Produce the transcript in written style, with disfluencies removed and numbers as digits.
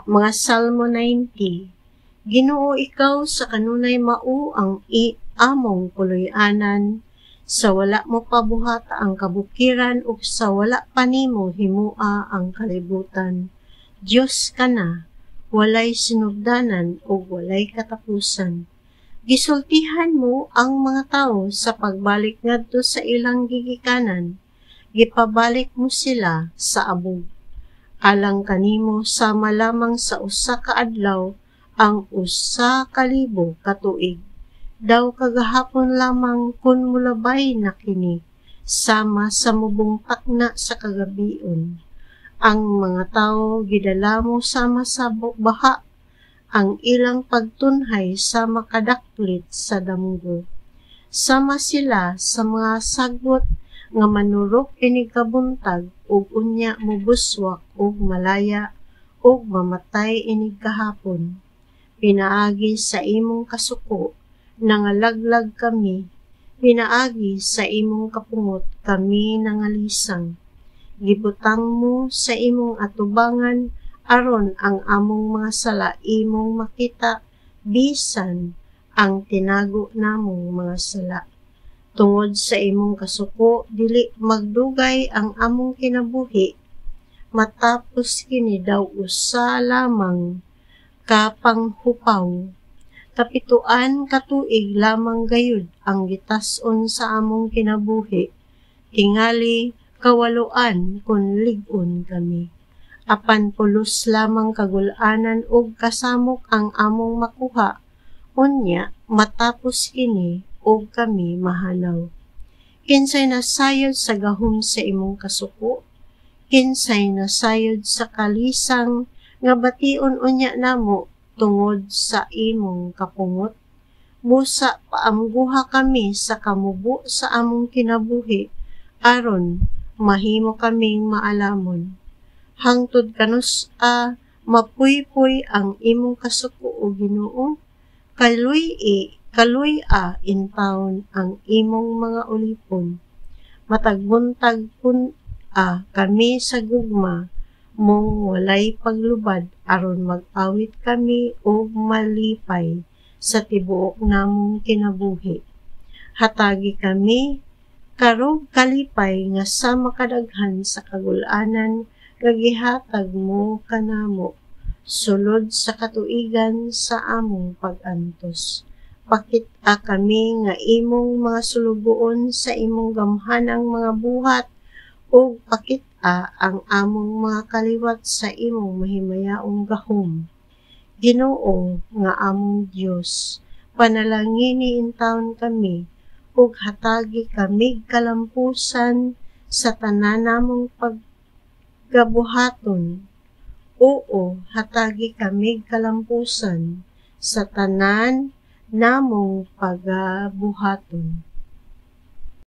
Mga Salmo 90. Ginoo, ikaw sa kanunay mao ang among puloy-anan, sa wala mo pabuhata ang kabukiran ug sa wala pa nimo himua ang kalibutan. Dios ka na, walay sinugdanan ug walay katapusan. Gisultihan mo ang mga tawo sa pagbalik ngadto sa ilang gigikanan. Gipabalik mo sila sa abog. Alang kanimo sama lamang sa usa ka adlaw ang 1,000 ka tuig. Daw kagahapon lamang kun mulabay na kini, sama sa mubong takna sa kagabion. Ang mga tawo gidala mo sama sa baha, ang ilang pagtunhay sama kadaklit sa damgo. Sama sila sa mga sagot nga manurok inig kabuntag ug unya mubuswak ug malaya ug mamatay inig kahapon. Pinaagi sa imong kasuko, nangalaglag kami, pinaagi sa imong kapungot kami nangalisang. Gibutang mo sa imong atubangan aron ang among mga sala imong makita, bisan ang tinago namong mga sala. Tungod sa imong kasuko, dili magdugay ang among kinabuhi. Matapos kini daw usa lamang ka panghupaw. Kapituan ka tuig lamang gayud ang gitas-on sa among kinabuhi. Tingali kawaluan kun lig-on kami. Apan pulos lamang kagul-anan ug kasamok ang among makuha. Unya matapos kini ug kami mahanaw. Kinsay nasayod sa gahom sa imong kasuko? Kinsay nasayod sa kalisang nga bation unya namo tungod sa imong kapungot? Busa paamguha kami sa kamubo sa among kinabuhi, aron mahimo kaming maalamon. Hangtod kanus mapuypoy ang imong kasuko o Ginoo. Kaluy-a in town ang imong mga ulipon. Matagbuntag kami sa gugma, mong walay paglubad aron mag-awit kami o malipay sa tibuok namong kinabuhi. Hatagi kami karog kalipay nga sa makadaghan sa kagul-anan nga gihatag mo kanamo, sulod sa katuigan sa among pag-antos. Pakit-a kami nga imong mga sulugoon sa imong gamhanang mga buhat, ug pakit-a ang among mga kaliwat sa imong mahimayaong gahom. Ginoo nga among Dios, panalangini intawon kami, ug hatagi kamig kalampusan sa tanan namong paggabuhaton. Oo, hatagi kamig kalampusan sa tanan namong pagabuhaton.